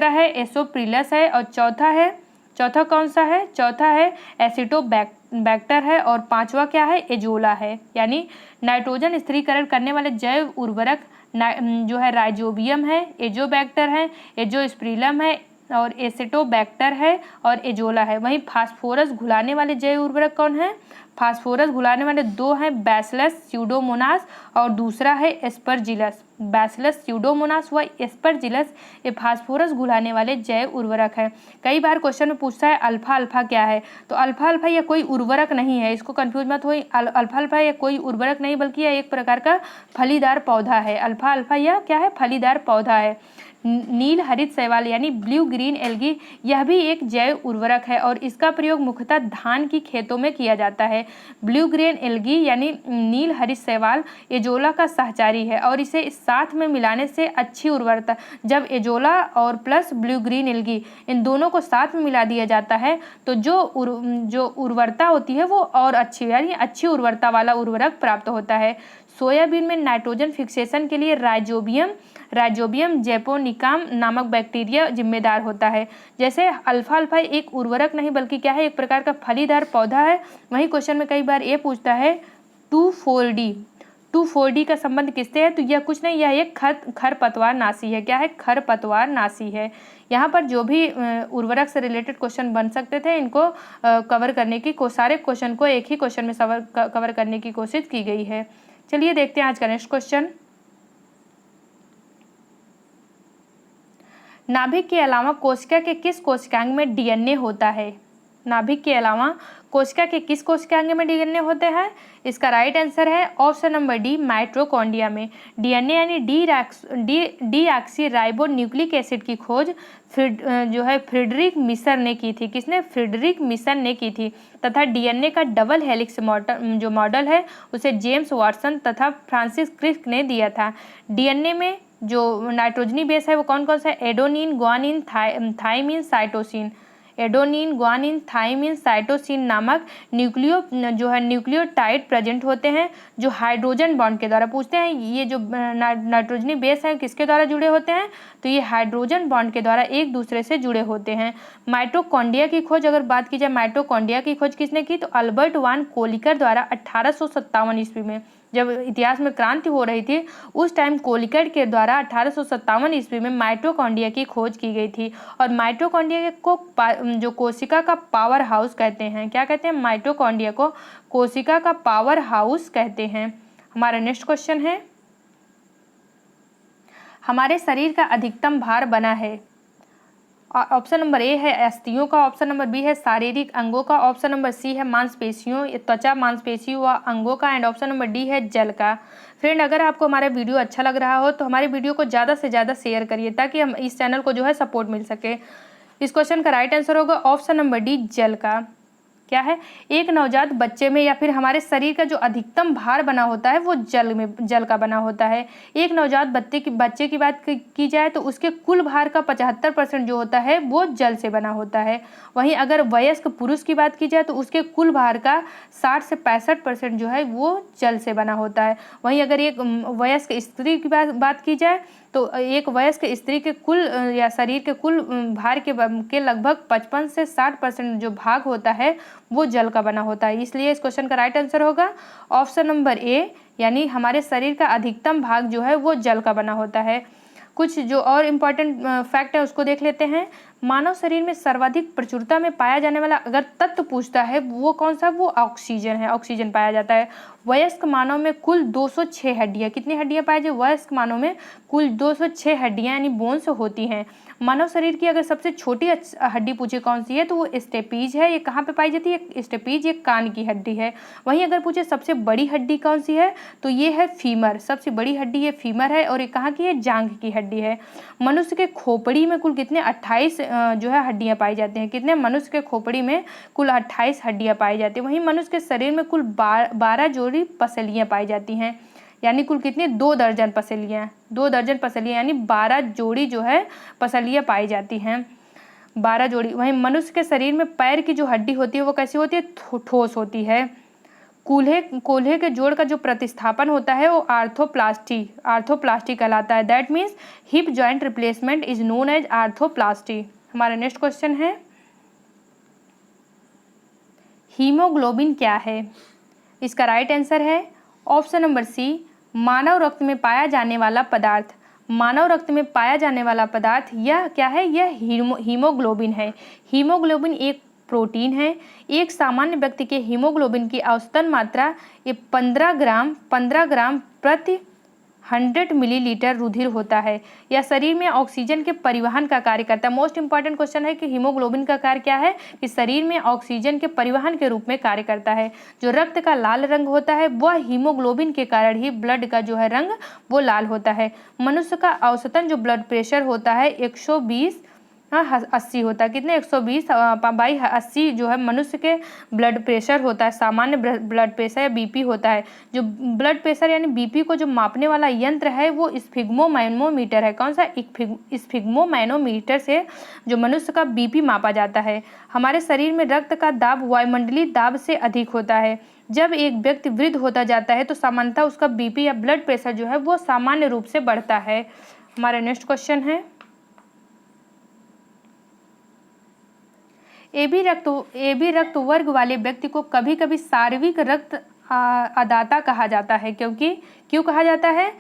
है एसोप्रिलस है और चौथा कौन सा है, चौथा है एसिटोबैक्टर है और पांचवा क्या है, एजोला है। यानी नाइट्रोजन स्थिरीकरण करने वाले जैव उर्वरक जो है राइजोबियम है, एजोबैक्टर है, एजोस्प्रिलम है और एसिटोबैक्टर है और एजोला है। वहीं फास्फोरस घुलाने वाले जैव उर्वरक कौन है, फास्फोरस घुलाने वाले 2 हैं, बैसिलस स्यूडोमोनास और दूसरा है एस्परजिलस। बैसिलस स्यूडोमोनास व एस्परजिलस ये फास्फोरस घुलाने वाले जैव उर्वरक है। कई बार क्वेश्चन में पूछता है अल्फा क्या है, तो अल्फा यह कोई उर्वरक नहीं है, इसको कंफ्यूज मत होइए। अल्फा यह कोई उर्वरक नहीं बल्कि यह एक प्रकार का फलीदार पौधा है। अल्फा यह क्या है, फलीदार पौधा है। नील हरित शैवाल यानी ब्लू ग्रीन एल्गी यह भी एक जैव उर्वरक है और इसका प्रयोग मुख्यतः धान की खेतों में किया जाता है। ब्लू ग्रीन एल्गी यानी नील हरित शैवाल एजोला का सहचारी है और इसे साथ में मिलाने से अच्छी उर्वरता, जब एजोला और प्लस ब्लू ग्रीन एल्गी इन दोनों को साथ में मिला दिया जाता है तो जो उर्वरता होती है वो और अच्छी यानी अच्छी उर्वरता वाला उर्वरक प्राप्त होता है। सोयाबीन में नाइट्रोजन फिक्सेशन के लिए राइजोबियम जैपोनिकम नामक बैक्टीरिया जिम्मेदार होता है। जैसे अल्फा एक उर्वरक नहीं बल्कि क्या है, एक प्रकार का फलीदार पौधा है। वहीं क्वेश्चन में कई बार ये पूछता है 2,4-D का संबंध किससे है, तो यह कुछ नहीं, यह एक खरपतवार नाशी है। क्या है, खरपतवार नाशी है। यहाँ पर जो भी उर्वरक से रिलेटेड क्वेश्चन बन सकते थे इनको कवर करने की सारे क्वेश्चन को एक ही क्वेश्चन में कवर करने की कोशिश की गई है। चलिए देखते हैं आज का नेक्स्ट क्वेश्चन। नाभिक के अलावा कोशिका के किस कोशिकांग में डीएनए होता है? नाभिक के अलावा कोशिका के किस कोशिकांग में डीएनए होते हैं? इसका राइट आंसर है ऑप्शन नंबर डी, माइटोकॉन्ड्रिया में। डीएनए यानी डीऑक्सी राइबो न्यूक्लिक एसिड की खोज जो है फ्रेडरिक मिशन ने की थी। किसने? फ्रेडरिक मिशन ने की थी। तथा डीएनए का डबल हेलिक्स जो मॉडल है उसे जेम्स वाटसन तथा फ्रांसिस क्रिक ने दिया था। डीएनए में जो नाइट्रोजनी बेस है वो कौन कौन सा है? Adenine, guanine, thymine, cytosine. Adenine, guanine, thymine, cytosine नामक न्यूक्लियोटाइड प्रेजेंट होते हैं जो हाइड्रोजन बॉन्ड के द्वारा, पूछते हैं ये जो नाइट्रोजनी बेस है किसके द्वारा जुड़े होते हैं, तो ये हाइड्रोजन बॉन्ड के द्वारा एक दूसरे से जुड़े होते हैं। माइटोकॉन्ड्रिया की खोज अगर बात की जाए, माइटोकॉन्ड्रिया की खोज किसने की, तो अल्बर्ट वान कोलिकर द्वारा 1857 ईस्वी में, जब इतिहास में क्रांति हो रही थी उस टाइम कोलिकर के द्वारा 1857 ईस्वी में माइटोकॉन्ड्रिया की खोज की गई थी। और माइटोकॉन्ड्रिया को जो कोशिका का पावर हाउस कहते हैं। क्या कहते हैं? माइटोकॉन्ड्रिया को कोशिका का पावर हाउस कहते हैं। हमारा नेक्स्ट क्वेश्चन है, हमारे शरीर का अधिकतम भार बना है। ऑप्शन नंबर ए है अस्थियों का, ऑप्शन नंबर बी है शारीरिक अंगों का, ऑप्शन नंबर सी है मांसपेशियों, त्वचा मांसपेशियों व अंगों का, एंड ऑप्शन नंबर डी है जल का। फ्रेंड, अगर आपको हमारा वीडियो अच्छा लग रहा हो तो हमारे वीडियो को ज़्यादा से ज़्यादा शेयर करिए ताकि हम इस चैनल को जो है सपोर्ट मिल सके। इस क्वेश्चन का राइट आंसर होगा ऑप्शन नंबर डी, जल का। क्या है? एक नवजात बच्चे में या फिर हमारे शरीर का जो अधिकतम भार बना होता है वो जल का बना होता है। एक नवजात बच्चे की बात की जाए तो उसके कुल भार का 75% जो होता है वो जल से बना होता है। वहीं अगर वयस्क पुरुष की बात की जाए तो उसके कुल भार का 60 से 65% जो है वो जल से बना होता है। वहीं अगर एक वयस्क स्त्री की बात की जाए तो एक वयस्क स्त्री के कुल या शरीर के कुल भार के लगभग 55 से 60% जो भाग होता है वो जल का बना होता है। इसलिए इस क्वेश्चन का राइट आंसर होगा ऑप्शन नंबर ए, यानी हमारे शरीर का अधिकतम भाग जो है वो जल का बना होता है। कुछ जो और इम्पॉर्टेंट फैक्ट है उसको देख लेते हैं। मानव शरीर में सर्वाधिक प्रचुरता में पाया जाने वाला अगर तत्व पूछता है वो कौन सा, वो ऑक्सीजन है। ऑक्सीजन पाया जाता है। वयस्क मानव में कुल 206 हड्डियाँ, कितनी हड्डियाँ पाई जाए? वयस्क मानव में कुल 206 हड्डियाँ यानी बोन्स होती हैं। मानव शरीर की अगर सबसे छोटी हड्डी पूछे कौन सी है तो वो स्टेपीज है। ये कहाँ पे पाई जाती है? स्टेपीज, ये कान की हड्डी है। वहीं अगर पूछे सबसे बड़ी हड्डी कौन सी है तो ये है फीमर। सबसे बड़ी हड्डी ये फीमर है और ये कहाँ की है? जांघ की हड्डी है। मनुष्य के खोपड़ी में कुल कितने 28 जो है हड्डियाँ पाई जाती हैं। कितने? मनुष्य के खोपड़ी में कुल 28 हड्डियाँ पाई जाती हैं। वहीं मनुष्य के शरीर में कुल 12 जोड़ी पसलियाँ पाई जाती हैं, यानी कुल कितनी? 2 दर्जन पसलियाँ। 2 दर्जन पसलियाँ यानी 12 जोड़ी जो है पसलियाँ पाई जाती हैं, 12 जोड़ी। वहीं मनुष्य के शरीर में पैर की जो हड्डी होती है वो कैसी होती है? ठोस होती है। कोल्हे के जोड़ का जो प्रतिस्थापन होता है वो आर्थोप्लास्टी कहलाता है। That means hip joint replacement is known as arthroplasty. हमारा नेक्स्ट क्वेश्चन है हीमोग्लोबिन क्या है? इसका राइट आंसर है ऑप्शन नंबर सी, मानव रक्त में पाया जाने वाला पदार्थ। मानव रक्त में पाया जाने वाला पदार्थ यह क्या है? यह हीमोग्लोबिन है। हीमोग्लोबिन एक प्रोटीन है। एक सामान्य व्यक्ति के हीमोग्लोबिन की औसतन मात्रा ये 15 ग्राम प्रति 100 मिलीलीटर रुधिर होता है। यह शरीर में ऑक्सीजन के परिवहन का कार्य करता है। मोस्ट इंपॉर्टेंट क्वेश्चन है कि हीमोग्लोबिन का कार्य क्या है? कि शरीर में ऑक्सीजन के परिवहन के रूप में कार्य करता है। जो रक्त का लाल रंग होता है वह हीमोग्लोबिन के कारण ही ब्लड का जो है रंग वो लाल होता है। मनुष्य का औसतन जो ब्लड प्रेशर होता है 120/80 होता है। कितने? 120/80 जो है मनुष्य के ब्लड प्रेशर होता है। सामान्य ब्लड प्रेशर या बीपी होता है। जो ब्लड प्रेशर यानी बीपी को जो मापने वाला यंत्र है वो स्फिग्मोमैनोमीटर है। कौन सा? स्फिग्मोमैनोमीटर से जो मनुष्य का बीपी मापा जाता है। हमारे शरीर में रक्त का दाब वायुमंडलीय दाब से अधिक होता है। जब एक व्यक्ति वृद्ध होता जाता है तो सामान्यतः उसका बीपी या ब्लड प्रेशर जो है वो सामान्य रूप से बढ़ता है। हमारा नेक्स्ट क्वेश्चन है एबी रक्त वर्ग वाले व्यक्ति को कभी कभी सार्विक रक्त अदाता कहा जाता है। क्यों कहा जाता है?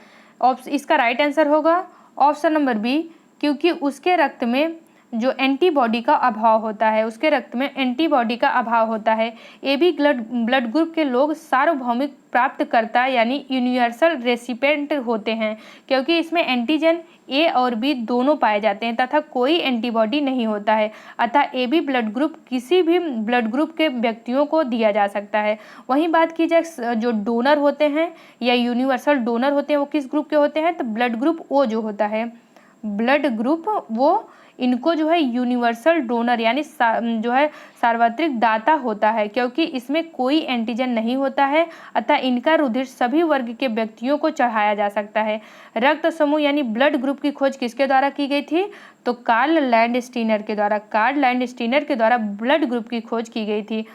इसका राइट आंसर होगा ऑप्शन नंबर बी, क्योंकि उसके रक्त में जो एंटीबॉडी का अभाव होता है। उसके रक्त में एंटीबॉडी का अभाव होता है। एबी ब्लड ग्रुप के लोग सार्वभौमिक प्राप्तकर्ता यानी यूनिवर्सल रेसिपिएंट होते हैं, क्योंकि इसमें एंटीजन ए और बी दोनों पाए जाते हैं तथा कोई एंटीबॉडी नहीं होता है। अतः एबी ब्लड ग्रुप किसी भी ब्लड ग्रुप के व्यक्तियों को दिया जा सकता है। वहीं बात की जाए जो डोनर होते हैं या यूनिवर्सल डोनर होते हैं वो किस ग्रुप के होते हैं? तो ब्लड ग्रुप ओ जो होता है, ब्लड ग्रुप वो इनको जो है यूनिवर्सल डोनर यानी जो है सार्वत्रिक दाता होता है, क्योंकि इसमें कोई एंटीजन नहीं होता है। अतः इनका रुधिर सभी वर्ग के व्यक्तियों को चढ़ाया जा सकता है। रक्त समूह यानी ब्लड ग्रुप की खोज किसके द्वारा की गई थी? तो कार्ल लैंडस्टीनर के द्वारा ब्लड ग्रुप की खोज की गई थी।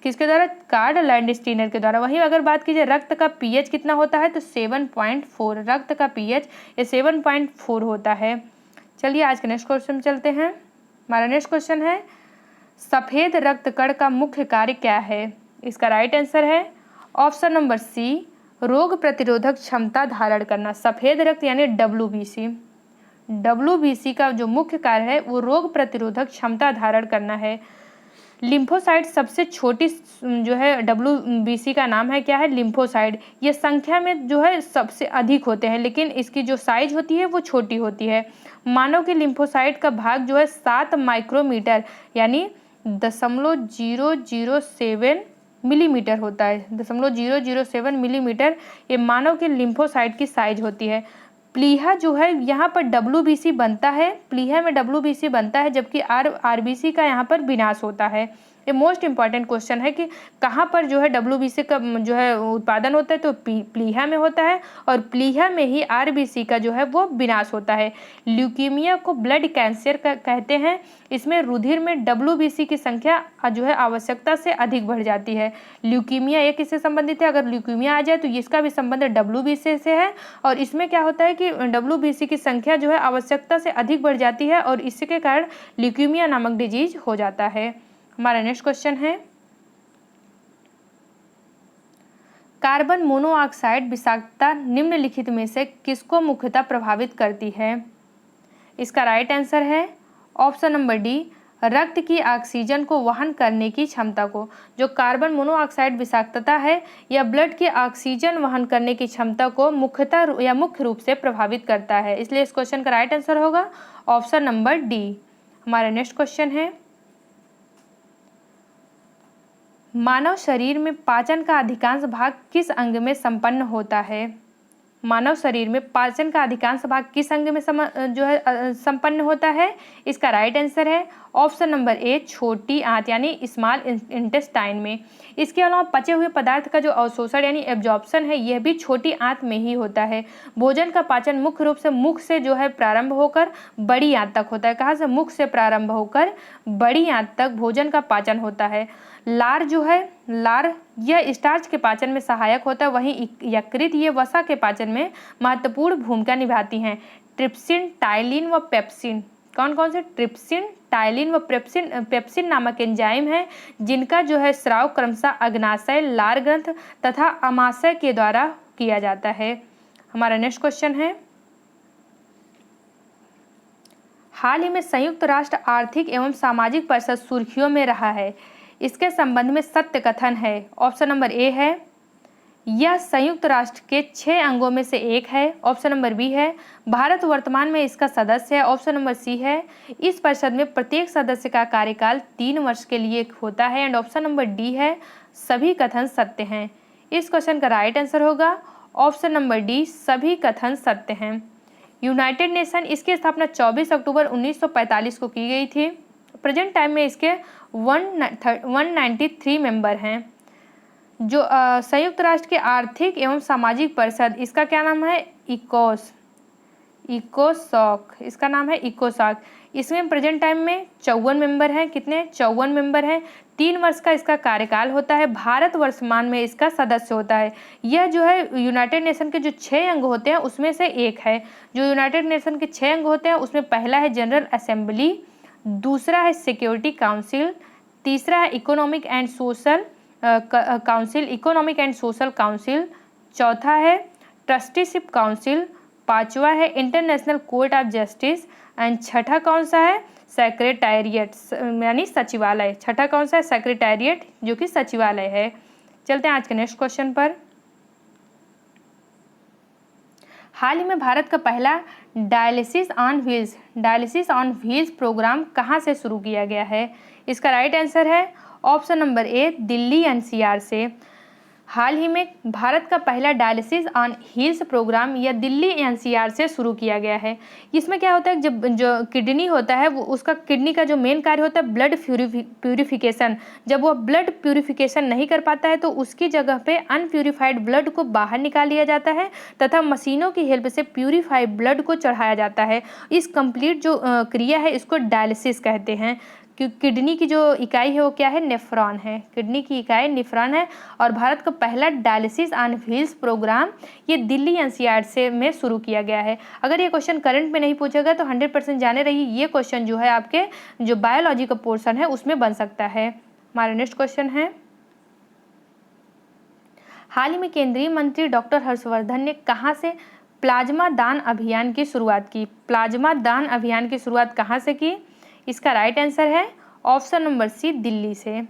किसके द्वारा? कार्ल लैंडस्टीनर के द्वारा। वहीं अगर बात कीजिए रक्त का पीएच कितना होता है तो 7.4। रक्त का पीएच ये 7.4 होता है। चलिए आज के नेक्स्ट क्वेश्चन चलते हैं। हमारा नेक्स्ट क्वेश्चन है सफ़ेद रक्त कण का मुख्य कार्य क्या है? इसका राइट आंसर है ऑप्शन नंबर सी, रोग प्रतिरोधक क्षमता धारण करना। सफ़ेद रक्त यानी WBC का जो मुख्य कार्य है वो रोग प्रतिरोधक क्षमता धारण करना है। लिम्फोसाइट सबसे छोटी जो है WBC का नाम है क्या है? लिम्फोसाइट। ये संख्या में जो है सबसे अधिक होते हैं लेकिन इसकी जो साइज होती है वो छोटी होती है। मानव के लिम्फोसाइट का भाग जो है 7 माइक्रोमीटर यानी 0.007 मिलीमीटर होता है। 0.007 मिलीमीटर ये मानव के लिम्फोसाइट की साइज होती है। प्लीहा जो है यहाँ पर WBC बनता है, प्लीहा में WBC बनता है, जबकि RBC का यहाँ पर विनाश होता है। ये मोस्ट इंपॉर्टेंट क्वेश्चन है कि कहाँ पर जो है WBC का जो है उत्पादन होता है, तो प्लीहा में होता है, और प्लीहा में ही RBC का जो है वो विनाश होता है। ल्यूकीमिया को ब्लड कैंसर कहते हैं। इसमें रुधिर में WBC की संख्या जो है आवश्यकता से अधिक बढ़ जाती है। ल्यूकीमिया एक इससे संबंधित है, अगर ल्यूकीमिया आ जाए तो इसका भी संबंध WBC से है, और इसमें क्या होता है कि WBC की संख्या जो है आवश्यकता से अधिक बढ़ जाती है, और इसके कारण ल्यूकीमिया नामक डिजीज हो जाता है। हमारा नेक्स्ट क्वेश्चन है, कार्बन मोनोऑक्साइड विषाक्तता निम्नलिखित में से किसको मुख्यतः प्रभावित करती है? इसका राइट आंसर है ऑप्शन नंबर डी, रक्त की ऑक्सीजन को वहन करने की क्षमता को। जो कार्बन मोनोऑक्साइड विषाक्तता है, यह ब्लड की ऑक्सीजन वहन करने की क्षमता को मुख्यतः या मुख्य रूप से प्रभावित करता है, इसलिए इस क्वेश्चन का राइट आंसर होगा ऑप्शन नंबर डी। हमारा नेक्स्ट क्वेश्चन है, मानव शरीर में पाचन का अधिकांश भाग किस अंग में संपन्न होता है? मानव शरीर में पाचन का अधिकांश भाग किस अंग में संपन्न होता है? इसका राइट आंसर है ऑप्शन नंबर ए, छोटी आंत यानी स्मॉल इंटेस्टाइन में। इसके अलावा पचे हुए पदार्थ का जो अवशोषण यानी एब्जॉर्प्शन है, यह भी छोटी आंत में ही होता है। भोजन का पाचन मुख्य रूप से मुख से जो है प्रारंभ होकर बड़ी आंत तक होता है। कहाँ से? मुख से प्रारंभ होकर बड़ी आंत तक भोजन का पाचन होता है। लार जो है, लार यह स्टार्च के पाचन में सहायक होता है, वहीं यकृत ये वसा के पाचन में महत्वपूर्ण भूमिका निभाती हैं। ट्रिप्सिन, टाइलिन व पेप्सिन, कौन कौन से? ट्रिप्सिन, टाइलिन व पेप्सिन नामक एंजाइम है, जिनका जो है स्राव क्रमशः अग्नाशय, लार ग्रंथ तथा अमाशय के द्वारा किया जाता है। हमारा नेक्स्ट क्वेश्चन है, हाल ही में संयुक्त राष्ट्र आर्थिक एवं सामाजिक परिषद सुर्खियों में रहा है, इसके संबंध में सत्य कथन है। ऑप्शन नंबर ए है, यह संयुक्त राष्ट्र के 6 अंगों में से एक है। ऑप्शन नंबर बी है, भारत वर्तमान में इसका सदस्य है। ऑप्शन नंबर सी है, इस परिषद में प्रत्येक सदस्य का कार्यकाल 3 वर्ष के लिए होता है। एंड ऑप्शन नंबर डी है, सभी कथन सत्य हैं। इस क्वेश्चन का राइट आंसर होगा ऑप्शन नंबर डी, सभी कथन सत्य हैं। यूनाइटेड नेशन, इसकी स्थापना 24 अक्टूबर 1945 को की गई थी। प्रेजेंट टाइम में इसके 193 मेंबर हैं। जो संयुक्त राष्ट्र के आर्थिक एवं सामाजिक परिषद, इसका क्या नाम है? इकोसॉक, इसका नाम है इकोसॉक। इसमें प्रेजेंट टाइम में 54 मेंबर हैं। कितने? 54 मेंबर हैं। 3 वर्ष का इसका कार्यकाल होता है। भारत वर्तमान में इसका सदस्य होता है। यह जो है यूनाइटेड नेशन के जो 6 अंग होते हैं उसमें से एक है। जो यूनाइटेड नेशन के 6 अंग होते हैं उसमें पहला है जनरल असेंबली, दूसरा है सिक्योरिटी काउंसिल, तीसरा है इकोनॉमिक एंड सोशल काउंसिल, चौथा है ट्रस्टीशिप काउंसिल, पांचवा है international court of justice, and छठा कौन सा है? सेक्रेटेरिएट यानी सचिवालय। छठा कौन सा है? सेक्रेटेरिएट, जो कि सचिवालय है। चलते हैं आज के नेक्स्ट क्वेश्चन पर। हाल ही में भारत का पहला डायलिसिस ऑन व्हील्स प्रोग्राम कहाँ से शुरू किया गया है? इसका राइट आंसर है ऑप्शन नंबर ए, दिल्ली NCR से। हाल ही में भारत का पहला डायलिसिस ऑन व्हील्स प्रोग्राम यह दिल्ली NCR से शुरू किया गया है। इसमें क्या होता है, जब जो किडनी होता है वो उसका किडनी का जो मेन कार्य होता है ब्लड प्यूरिफिकेशन। जब वो ब्लड प्यूरिफिकेशन नहीं कर पाता है तो उसकी जगह पे अनप्यूरिफाइड ब्लड को बाहर निकाल लिया जाता है तथा मशीनों की हेल्प से प्यूरिफाइड ब्लड को चढ़ाया जाता है। इस कंप्लीट जो क्रिया है इसको डायलिसिस कहते हैं। किडनी की जो इकाई है वो क्या है? नेफ्रॉन है। किडनी की इकाई नेफ्रॉन है। और भारत का पहला डायलिसिस ऑन व्हील्स प्रोग्राम ये दिल्ली NCR से में शुरू किया गया है। अगर ये क्वेश्चन करंट में नहीं पूछेगा तो 100% जाने रही ये क्वेश्चन जो है आपके जो बायोलॉजी का पोर्शन है उसमें बन सकता है। हमारा नेक्स्ट क्वेश्चन है, हाल ही में केंद्रीय मंत्री डॉक्टर हर्षवर्धन ने कहाँ से प्लाज्मा दान अभियान की शुरुआत की? प्लाज्मा दान अभियान की शुरुआत कहाँ से की? इसका राइट आंसर है ऑप्शन नंबर सी, दिल्ली से।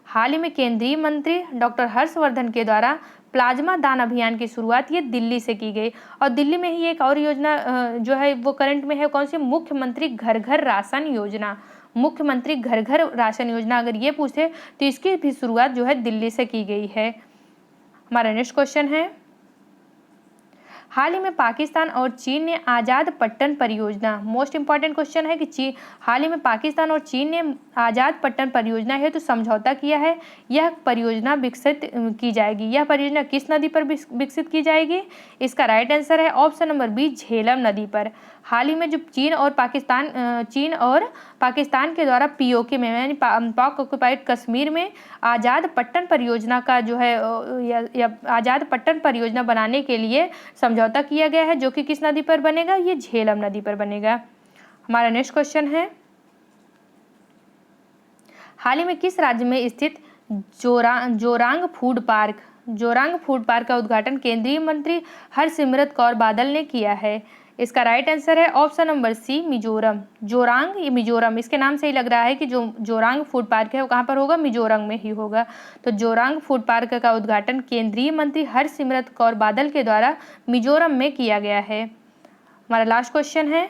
हाल ही में केंद्रीय मंत्री डॉक्टर हर्षवर्धन के द्वारा प्लाज्मा दान अभियान की शुरुआत ये दिल्ली से की गई। और दिल्ली में ही एक और योजना जो है वो करंट में है, कौन सी? मुख्यमंत्री घर घर राशन योजना। मुख्यमंत्री घर घर राशन योजना अगर ये पूछे तो इसकी भी शुरुआत जो है दिल्ली से की गई है। हमारा नेक्स्ट क्वेश्चन है, हाल ही में पाकिस्तान और चीन ने आज़ाद पट्टन परियोजना, मोस्ट इंपॉर्टेंट क्वेश्चन है कि हाल ही में पाकिस्तान और चीन ने आज़ाद पट्टन परियोजना हेतु समझौता किया है। यह परियोजना विकसित की जाएगी। यह परियोजना किस नदी पर विकसित की जाएगी? इसका राइट आंसर है ऑप्शन नंबर बी, झेलम नदी पर। हाल ही में जो चीन और पाकिस्तान के द्वारा पीओके में यानी पाक ऑक्युपाइड कश्मीर में आज़ाद पट्टन परियोजना का जो है आज़ाद पट्टन परियोजना बनाने के लिए समझौता किया गया है, जो कि किस नदी पर बनेगा? ये झेलम नदी पर बनेगा। हमारा नेक्स्ट क्वेश्चन है, हाल ही में किस राज्य में स्थित जोरांग फूड पार्क का उद्घाटन केंद्रीय मंत्री हरसिमरत कौर बादल ने किया है? इसका राइट आंसर है ऑप्शन नंबर सी, मिजोरम। जोरांग, ये मिजोरम, इसके नाम से ही लग रहा है कि जो जोरांग फूड पार्क है वो कहाँ पर होगा? मिजोरम में ही होगा। तो जोरांग फूड पार्क का उद्घाटन केंद्रीय मंत्री हरसिमरत कौर बादल के द्वारा मिजोरम में किया गया है। हमारा लास्ट क्वेश्चन है,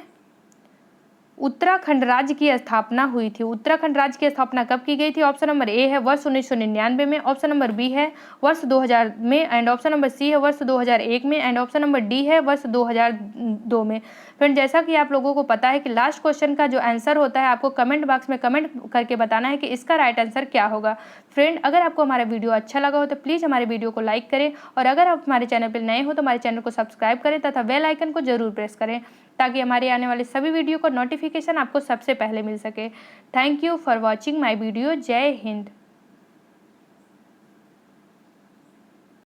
उत्तराखंड राज्य की स्थापना हुई थी। उत्तराखंड राज्य की स्थापना कब की गई थी? ऑप्शन नंबर ए है वर्ष 1999 में, ऑप्शन नंबर बी है वर्ष 2000 में, एंड ऑप्शन नंबर सी है वर्ष 2001 में, एंड ऑप्शन नंबर डी है वर्ष 2002 में। फ्रेंड, जैसा कि आप लोगों को पता है कि लास्ट क्वेश्चन का जो आंसर होता है आपको कमेंट बॉक्स में कमेंट करके बताना है कि इसका राइट आंसर क्या होगा। फ्रेंड, अगर आपको हमारा वीडियो अच्छा लगा हो तो प्लीज़ हमारे वीडियो को लाइक करें, और अगर आप हमारे चैनल पर नए हो तो हमारे चैनल को सब्सक्राइब करें तथा बेल आइकन को जरूर प्रेस करें, ताकि हमारे आने वाले सभी वीडियो का नोटिफिकेशन आपको सबसे पहले मिल सके। Thank you for watching my video. जय हिंद।